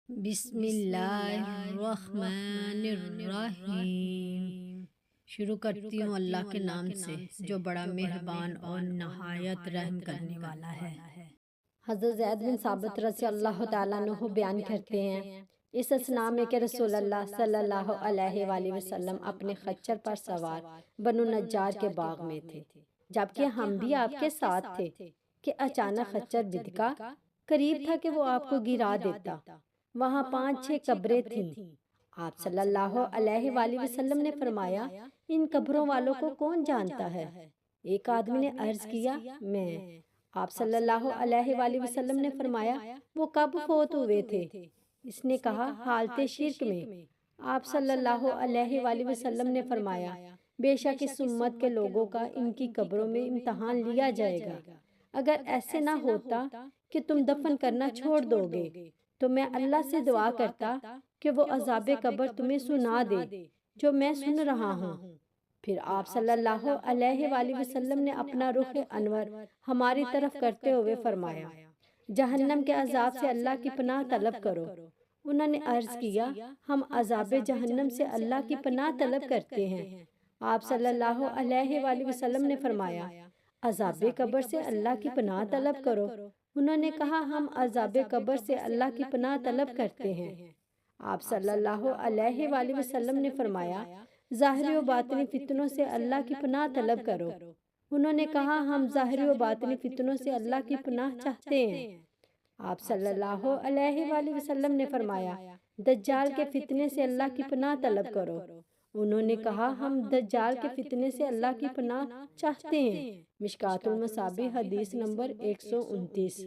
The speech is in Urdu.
بسم اللہ الرحمن الرحیم۔ شروع کرتی ہوں اللہ کے نام سے جو بڑا مہربان اور نہایت رحم کرنے والا ہے۔ حضرت زید بن ثابت رضی اللہ تعالیٰ عنہ بیان کرتے ہیں، اس اثناء میں کہ رسول اللہ صلی اللہ علیہ وآلہ وسلم اپنے خچر پر سوار بنو نجار کے باغ میں تھے، جبکہ ہم بھی آپ کے ساتھ تھے کہ اچانک خچر بدکا، قریب تھا کہ وہ آپ کو گرا دیتا۔ وہاں 5-6 قبریں تھیں۔ آپ صلی اللہ علیہ وآلہ وسلم نے فرمایا، ان قبروں والوں کو کون جانتا ہے؟ ایک آدمی نے عرض کیا، میں۔ آپ صلی اللہ علیہ وآلہ وسلم نے فرمایا، وہ کب فوت ہوئے تھے؟ اس نے کہا، حالت شرک میں۔ آپ صلی اللہ علیہ وآلہ وسلم نے فرمایا، بے شک اس امت کے لوگوں کا ان کی قبروں میں امتحان لیا جائے گا۔ اگر ایسے نہ ہوتا کہ تم دفن کرنا چھوڑ دو گے تو میں اللہ سے دعا کرتا کہ وہ عذاب قبر تمہیں سنا دے جو میں سن رہا ہوں۔ پھر آپ صلی اللہ علیہ وآلہ وسلم نے اپنا رخ انور ہماری طرف کرتے ہوئے فرمایا، جہنم کے عذاب سے اللہ کی پناہ طلب کرو۔ انہوں نے عرض کیا، ہم عذاب جہنم سے اللہ کی پناہ طلب کرتے ہیں۔ آپ صلی اللہ علیہ وآلہ وسلم نے فرمایا، عذاب قبر سے اللہ کی پناہ طلب کرو۔ انہوں نے کہا، ہم عذاب قبر سے اللہ کی پناہ طلب کرتے ہیں۔ آپ صلی اللہ علیہ وآلہ وسلم نے فرمایا، ظاہری و باطنی فتنوں سے اللہ کی پناہ طلب کرو۔ انہوں نے کہا، ہم ظاہری و باطنی فتنوں سے اللہ کی پناہ چاہتے ہیں۔ آپ صلی اللہ علیہ وآلہ وسلم نے فرمایا، دجال کے فتنے سے اللہ کی پناہ طلب کرو۔ انہوں نے کہا، ہم دجال کے فتنے سے اللہ کی پناہ چاہتے ہیں۔ مشکوٰۃ المصابیح حدیث نمبر 129۔